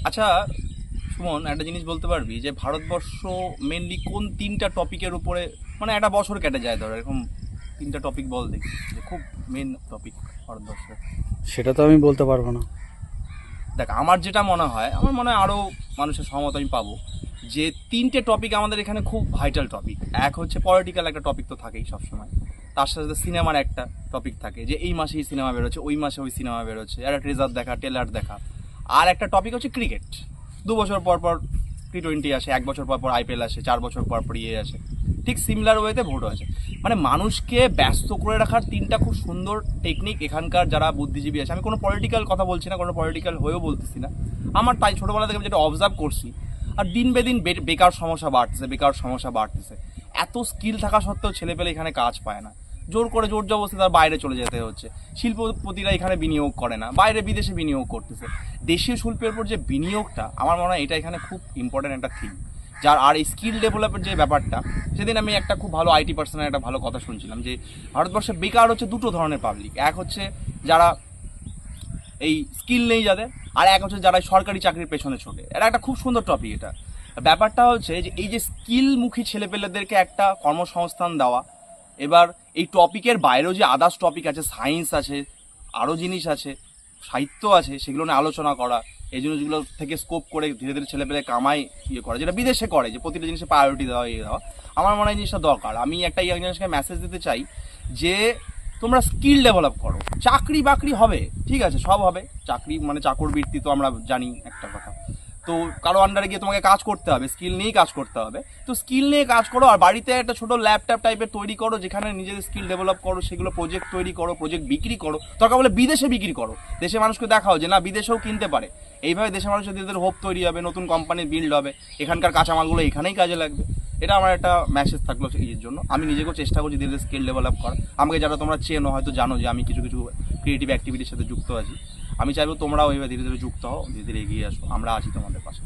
আচ্ছা সুমন, একটা জিনিস বলতে পারবি যে ভারতবর্ষ মেনলি কোন তিনটা টপিকের উপরে মানে একটা বছর কেটে যায়? ধর এরকম তিনটা টপিক বল দেখি, যে খুব মেন টপিক ভারতবর্ষের। সেটা তো আমি বলতে পারবো না। দেখ, আমার যেটা মনে হয়, আমার মনে হয় আরও মানুষের সহমত আমি পাবো যে তিনটে টপিক আমাদের এখানে খুব ভাইটাল টপিক। এক হচ্ছে পলিটিক্যাল একটা টপিক তো থাকেই সবসময়, তার সাথে সাথে সিনেমার একটা টপিক থাকে, যে এই মাসে এই সিনেমা বেরোচ্ছে, ওই মাসে ওই সিনেমা বেরোচ্ছে, একটা ট্রেজার দেখা, টেলার দেখা। আর একটা টপিক হচ্ছে ক্রিকেট। 2 বছর পর পর T20 আসে, 1 বছর পর পর IPL আসে, 4 বছর পর পর ইয়ে আসে। ঠিক সিমিলার ওয়েতে ভোটও আছে। মানে মানুষকে ব্যস্ত করে রাখার তিনটা খুব সুন্দর টেকনিক এখানকার যারা বুদ্ধিজীবী আছে। আমি কোনো পলিটিক্যাল কথা বলছি না, কোনো পলিটিক্যাল হয়েও বলতেছি না। আমার তাই ছোটোবেলা থেকে আমি যেটা অবজার্ভ করছি, আর দিন বেদিন বেকার সমস্যা বাড়তেছে, বেকার সমস্যা বাড়তেছে। এত স্কিল থাকা সত্ত্বেও ছেলেপেলে এখানে কাজ পায় না। জোর করে জোর জবরদস্তি তার বাইরে চলে যেতে হচ্ছে। শিল্পপতিরা এখানে বিনিয়োগ করে না, বাইরে বিদেশে বিনিয়োগ করতেছে। দেশীয় শিল্পের উপর যে বিনিয়োগটা, আমার মনে হয় এটা এখানে খুব ইম্পর্টেন্ট একটা থিম। যার আর এই স্কিল ডেভেলপের যে ব্যাপারটা, সেদিন আমি একটা খুব ভালো IT পার্সনের একটা ভালো কথা শুনছিলাম যে ভারতবর্ষে বেকার হচ্ছে দুটো ধরনের পাবলিক। এক হচ্ছে যারা এই স্কিল নেই যাদের, আর এক হচ্ছে যারা সরকারি চাকরির পেছনে ছোটে। এটা একটা খুব সুন্দর টপিক। এটা ব্যাপারটা হচ্ছে যে এই যে স্কিলমুখী ছেলেপেলেদেরকে একটা কর্মসংস্থান দেওয়া। এবার এই টপিকের বাইরেও যে আদার্স টপিক আছে, সায়েন্স আছে, আরও জিনিস আছে, সাহিত্য আছে, সেগুলো নিয়ে আলোচনা করা। এই জিনিসগুলো থেকে স্কোপ করে ধীরে ধীরে ছেলেপেলে কামাই ইয়ে করা, যেটা বিদেশে করে, যে প্রতিটা জিনিসে প্রায়োরিটি দেওয়া ইয়ে দেওয়া। আমার মনে হয় জিনিসটা দরকার। আমি একটা ইয়াং জেনারেশনকে মেসেজ দিতে চাই যে তোমরা স্কিল ডেভেলপ করো। চাকরি বাকরি হবে, ঠিক আছে, সব হবে। চাকরি মানে চাকর বৃত্তি তো আমরা জানি একটা কথা। তো কারো আন্ডারে গিয়ে তোমাকে কাজ করতে হবে, স্কিল নিয়েই কাজ করতে হবে। তো স্কিল নিয়ে কাজ করো, আর বাড়িতে একটা ছোটো ল্যাপটপ টাইপের তৈরি করো, যেখানে নিজেদের স্কিল ডেভেলপ করো, সেগুলো প্রজেক্ট তৈরি করো, প্রজেক্ট বিক্রি করো। দরকার বলে বিদেশে বিক্রি করো, দেশে মানুষকে দেখাও যে না, বিদেশেও কিনতে পারে। এইভাবে দেশের মানুষের ধীরে ধীরে হোপ তৈরি হবে, নতুন কোম্পানি বিল্ড হবে, এখানকার কাঁচামালগুলো এখানেই কাজে লাগবে। এটা আমার একটা মেসেজ থাকলো এই জন্য। আমি নিজেকেও চেষ্টা করছি ধীরে ধীরে স্কিল ডেভেলপ করা। আমাকে যারা তোমরা চেনো, হয়তো জানো যে আমি কিছু কিছু ক্রিয়েটিভ অ্যাক্টিভিটির সাথে যুক্ত আছি। আমি চাইবো তোমরাও এইভাবে ধীরে ধীরে যুক্ত হও, ধীরে ধীরে এগিয়ে আসো। আমরা আছি তোমাদের পাশে।